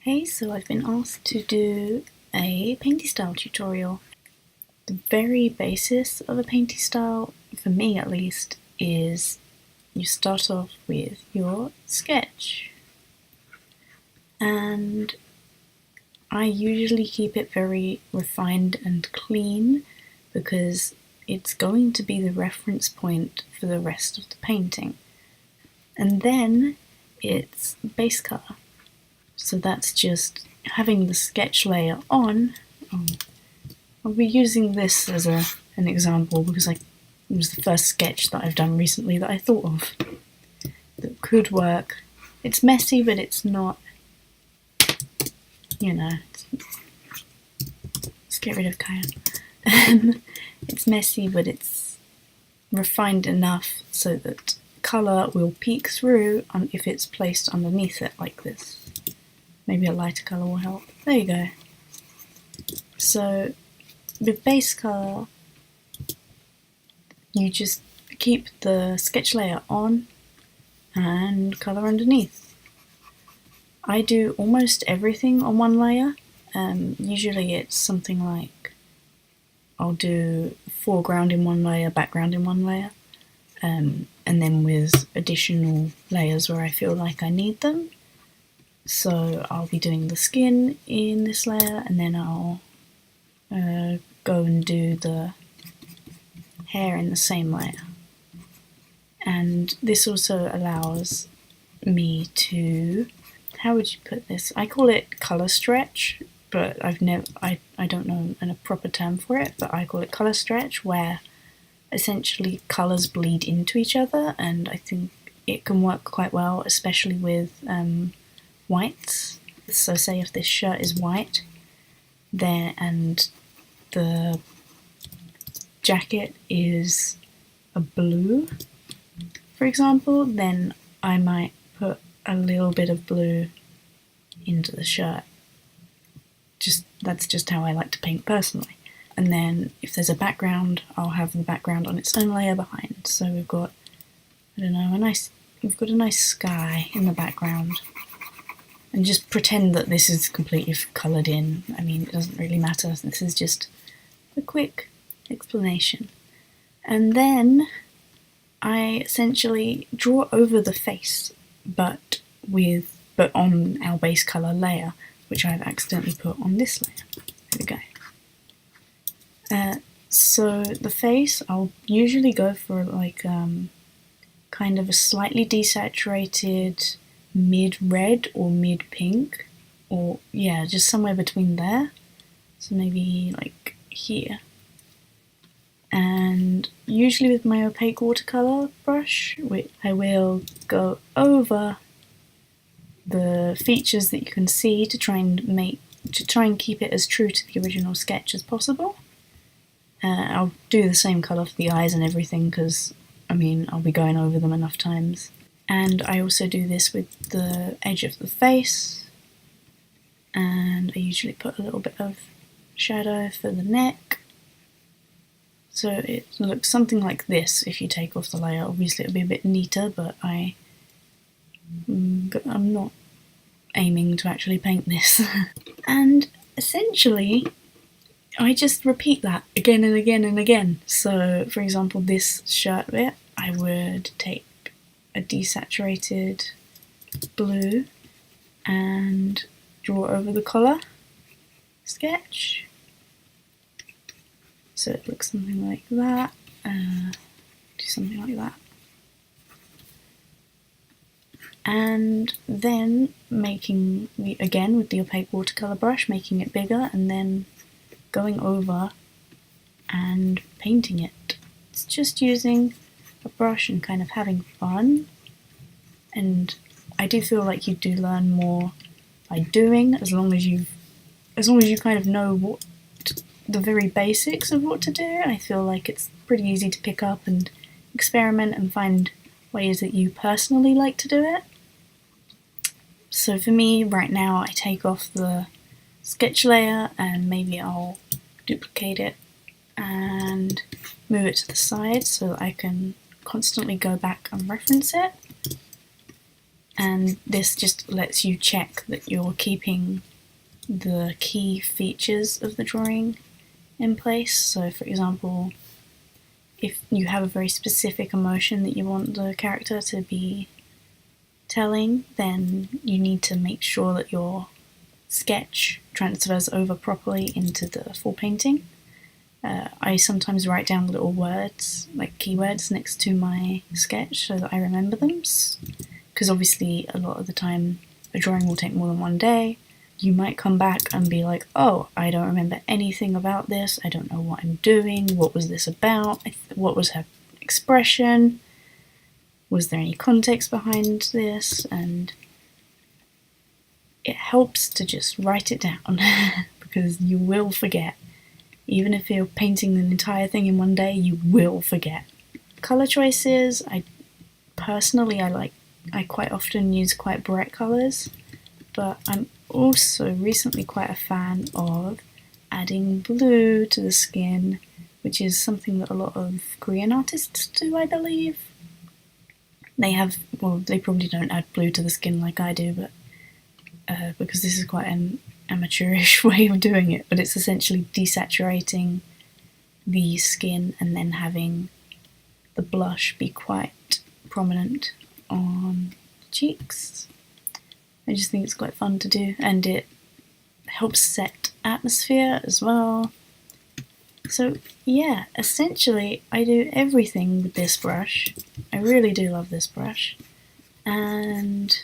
Hey, so I've been asked to do a painty style tutorial. The very basis of a painty style, for me at least, is you start off with your sketch. And I usually keep it very refined and clean because it's going to be the reference point for the rest of the painting. And then it's base colour. So that's just having the sketch layer on. I'll be using this as an example because it was the first sketch that I've done recently that I thought of that could work. It's messy, but it's not, let's get rid of Kaya. It's messy, but it's refined enough so that colour will peek through if it's placed underneath it like this. Maybe a lighter colour will help. There you go. So with base colour, you just keep the sketch layer on and colour underneath. I do almost everything on one layer. Usually it's something like I'll do foreground in one layer, background in one layer, and then with additional layers where I feel like I need them. So I'll be doing the skin in this layer, and then I'll go and do the hair in the same layer. And this also allows me to, how would you put this? I call it colour stretch, but I don't know a proper term for it, but I call it colour stretch, where essentially colours bleed into each other, and I think it can work quite well, especially with whites. So say if this shirt is white there and the jacket is a blue, for example, then I might put a little bit of blue into the shirt. That's just how I like to paint personally. And then if there's a background, I'll have the background on its own layer behind. So we've got, we've got a nice sky in the background. And just pretend that this is completely coloured in. I mean, it doesn't really matter. This is just a quick explanation. And then I essentially draw over the face, but on our base colour layer, which I've accidentally put on this layer. There we go. So the face, I'll usually go for like kind of a slightly desaturated mid-red or mid-pink, or yeah, just somewhere between there. So maybe like here. And usually with my opaque watercolour brush, I will go over the features that you can see to try and keep it as true to the original sketch as possible. I'll do the same colour for the eyes and everything because, I'll be going over them enough times. And I also do this with the edge of the face, and I usually put a little bit of shadow for the neck. So it looks something like this if you take off the layer. Obviously it'll be a bit neater, but I'm not aiming to actually paint this. And essentially, I just repeat that again and again and again. So for example, this shirt bit, I would take a desaturated blue and draw over the collar sketch. So it looks something like that. Do something like that. And then again with the opaque watercolour brush, making it bigger and then going over and painting it. It's just using a brush and kind of having fun, and I do feel like you do learn more by doing, as long as you kind of know the very basics of what to do. I feel like it's pretty easy to pick up and experiment and find ways that you personally like to do it. So for me right now, I take off the sketch layer and maybe I'll duplicate it and move it to the side so that I can constantly go back and reference it. and this just lets you check that you're keeping the key features of the drawing in place. So for example, if you have a very specific emotion that you want the character to be telling, then you need to make sure that your sketch transfers over properly into the full painting. I sometimes write down little words, like keywords, next to my sketch so that I remember them, because obviously a lot of the time a drawing will take more than one day. You might come back and be like, oh, I don't remember anything about this, I don't know what I'm doing, what was this about, what was her expression, was there any context behind this? And it helps to just write it down because you will forget. Even if you're painting an entire thing in one day, you will forget. Colour choices, I quite often use quite bright colours, but I'm also recently quite a fan of adding blue to the skin, which is something that a lot of Korean artists do, I believe. They probably don't add blue to the skin like I do, but because this is quite an amateurish way of doing it, but it's essentially desaturating the skin and then having the blush be quite prominent on the cheeks. I just think it's quite fun to do, and it helps set atmosphere as well. So yeah, essentially I do everything with this brush. I really do love this brush, and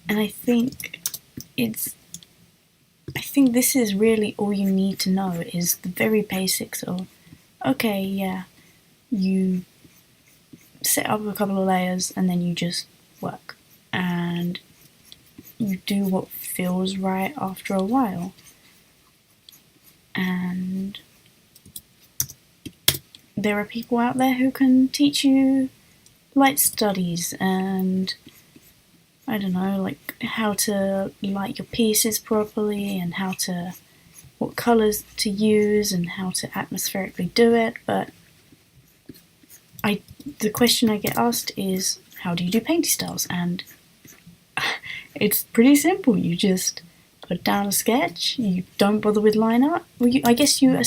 and I think this is really all you need to know, is the very basics of, okay, yeah, you set up a couple of layers and then you just work, and you do what feels right after a while. And there are people out there who can teach you light studies and, I don't know, like how to light your pieces properly and what colours to use and how to atmospherically do it, but the question I get asked is, how do you do painty styles? And it's pretty simple. You just put down a sketch, you don't bother with line art. I guess you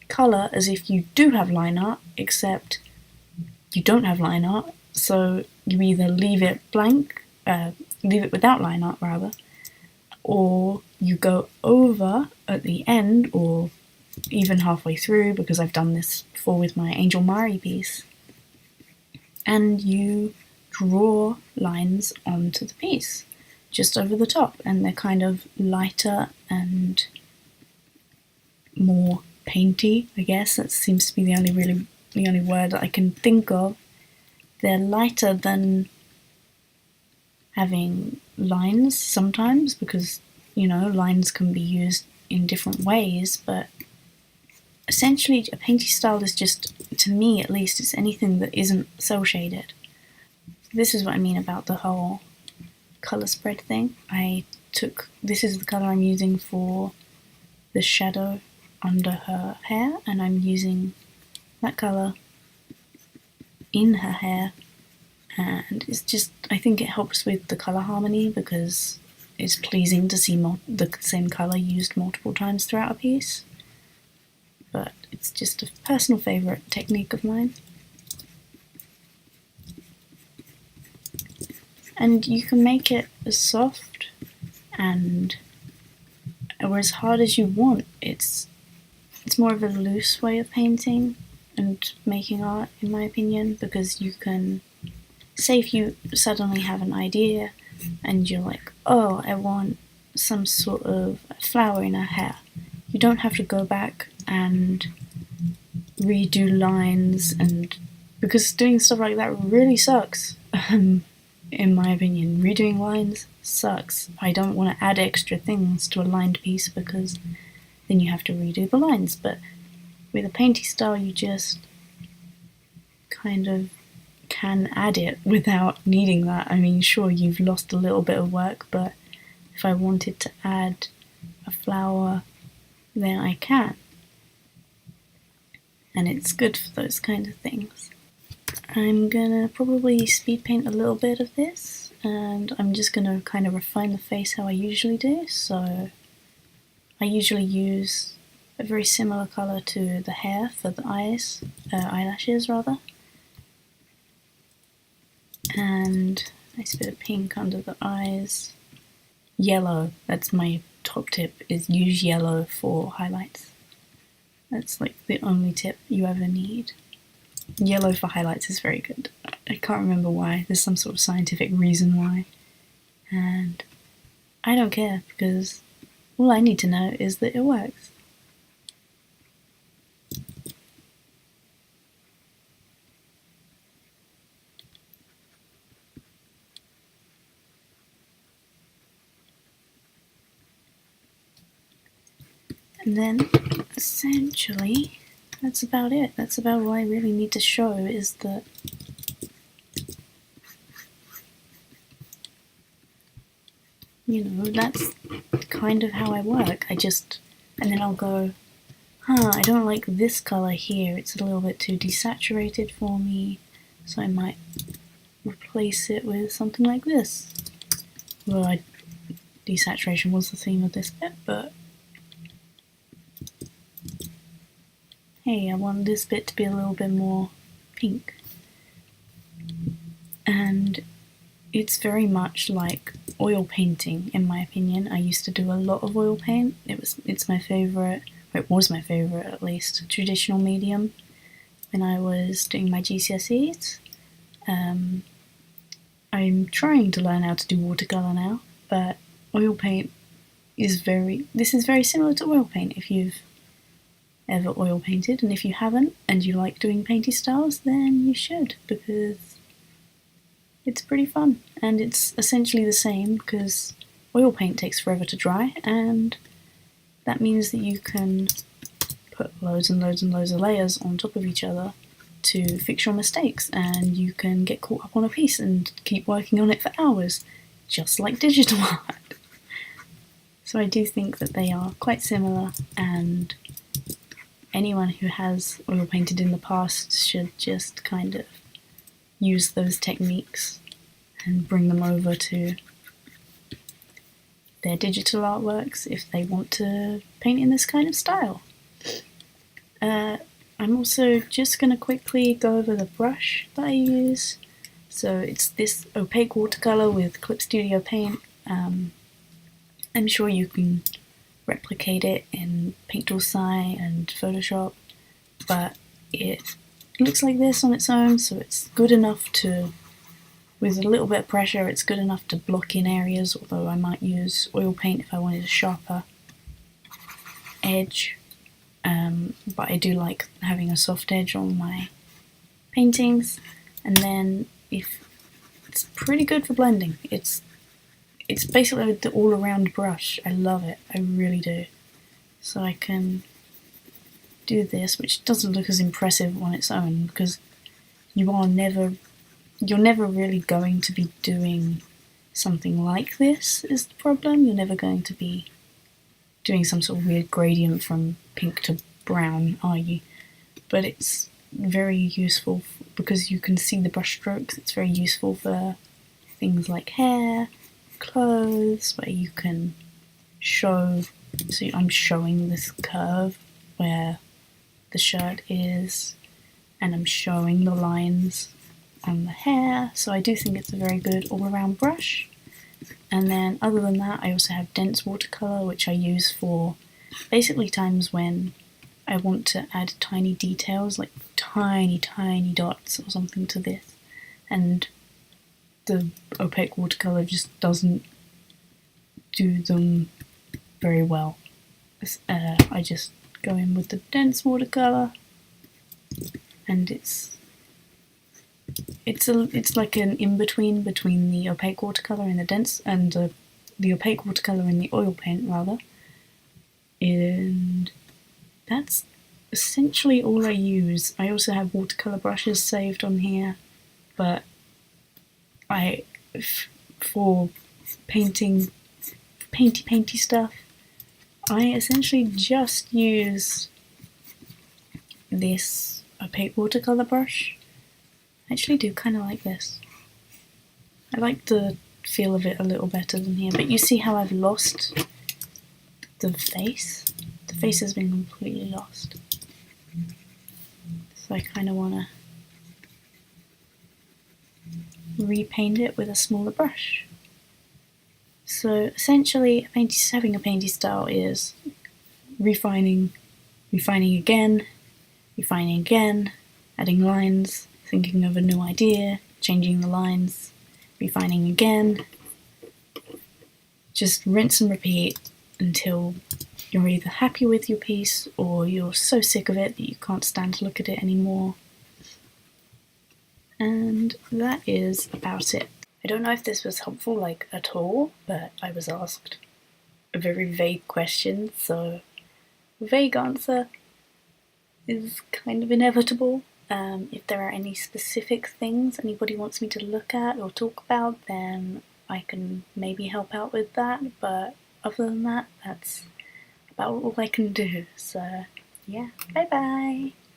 colour as if you do have line art, except you don't have line art, so you either leave it blank, leave it without line art rather, or you go over at the end, or even halfway through, because I've done this before with my Angel Mari piece, and you draw lines onto the piece, just over the top, and they're kind of lighter and more painty, I guess. That seems to be the only word that I can think of. They're lighter than having lines sometimes, because, lines can be used in different ways, but essentially a painty style is just, to me at least, it's anything that isn't cel shaded. This is what I mean about the whole colour spread thing. This is the colour I'm using for the shadow under her hair, and I'm using that colour in her hair, and it's just, I think it helps with the colour harmony, because it's pleasing to see the same colour used multiple times throughout a piece. But it's just a personal favourite technique of mine. And you can make it as soft or as hard as you want. It's more of a loose way of painting and making art, in my opinion, because you can, say if you suddenly have an idea and you're like, oh, I want some sort of flower in her hair. You don't have to go back and redo lines, and because doing stuff like that really sucks. In my opinion, redoing lines sucks. I don't want to add extra things to a lined piece, because then you have to redo the lines. But with a painty style, you just kind of can add it without needing that. I mean, sure, you've lost a little bit of work, but if I wanted to add a flower, then I can. and it's good for those kind of things. I'm gonna probably speed paint a little bit of this, and I'm just gonna kind of refine the face how I usually do. So I usually use a very similar colour to the hair for the eyes, eyelashes rather, and a nice bit of pink under the eyes. Yellow, that's my top tip, is use yellow for highlights. That's like the only tip you ever need. Yellow for highlights is very good. I can't remember why, there's some sort of scientific reason why. And I don't care, because all I need to know is that it works. And then, essentially, that's about it. That's about all I really need to show, is that that's kind of how I work. And then I'll go, I don't like this colour here, it's a little bit too desaturated for me, so I might replace it with something like this. Well, desaturation was the theme of this bit, but hey, I want this bit to be a little bit more pink. And it's very much like oil painting, in my opinion. I used to do a lot of oil paint. It's my favourite, or it was my favourite at least, traditional medium when I was doing my GCSEs. I'm trying to learn how to do watercolour now, but oil paint is very similar to oil paint if you've ever oil painted, and if you haven't and you like doing painty styles, then you should, because it's pretty fun, and it's essentially the same because oil paint takes forever to dry, and that means that you can put loads and loads and loads of layers on top of each other to fix your mistakes, and you can get caught up on a piece and keep working on it for hours, just like digital art. So I do think that they are quite similar, and anyone who has oil painted in the past should just kind of use those techniques and bring them over to their digital artworks if they want to paint in this kind of style. I'm also just going to quickly go over the brush that I use. So it's this opaque watercolour with Clip Studio Paint. I'm sure you can replicate it in Paint Tool Sai and Photoshop, but it looks like this on its own, so it's good enough to, with a little bit of pressure, it's good enough to block in areas, although I might use oil paint if I wanted a sharper edge. But I do like having a soft edge on my paintings. And then it's pretty good for blending. It's basically the all-around brush. I love it, I really do. So I can do this, which doesn't look as impressive on its own, because you're never really going to be doing something like this, is the problem. You're never going to be doing some sort of weird gradient from pink to brown, are you? But it's very useful because you can see the brush strokes. It's very useful for things like hair, clothes, where you can show. So I'm showing this curve where the shirt is, and I'm showing the lines on the hair, so I do think it's a very good all-around brush. And then other than that, I also have dense watercolour, which I use for basically times when I want to add tiny details, like tiny dots or something to this, and the opaque watercolour just doesn't do them very well. I just go in with the dense watercolour, and it's like an in-between between the opaque watercolour and the dense, and the opaque watercolour and the oil paint rather. And that's essentially all I use. I also have watercolour brushes saved on here, but for painting painty stuff, I essentially just use this opaque watercolour brush. I actually do kind of like this. I like the feel of it a little better than here, but you see how I've lost the face? The face has been completely lost. So I kind of want to repaint it with a smaller brush. So essentially, having a painty style is refining, refining again, adding lines, thinking of a new idea, changing the lines, refining again. Just rinse and repeat until you're either happy with your piece or you're so sick of it that you can't stand to look at it anymore. And that is about it. I don't know if this was helpful at all, but I was asked a very vague question, so a vague answer is kind of inevitable. If there are any specific things anybody wants me to look at or talk about, then I can maybe help out with that, but other than that, that's about all I can do. So yeah, bye bye!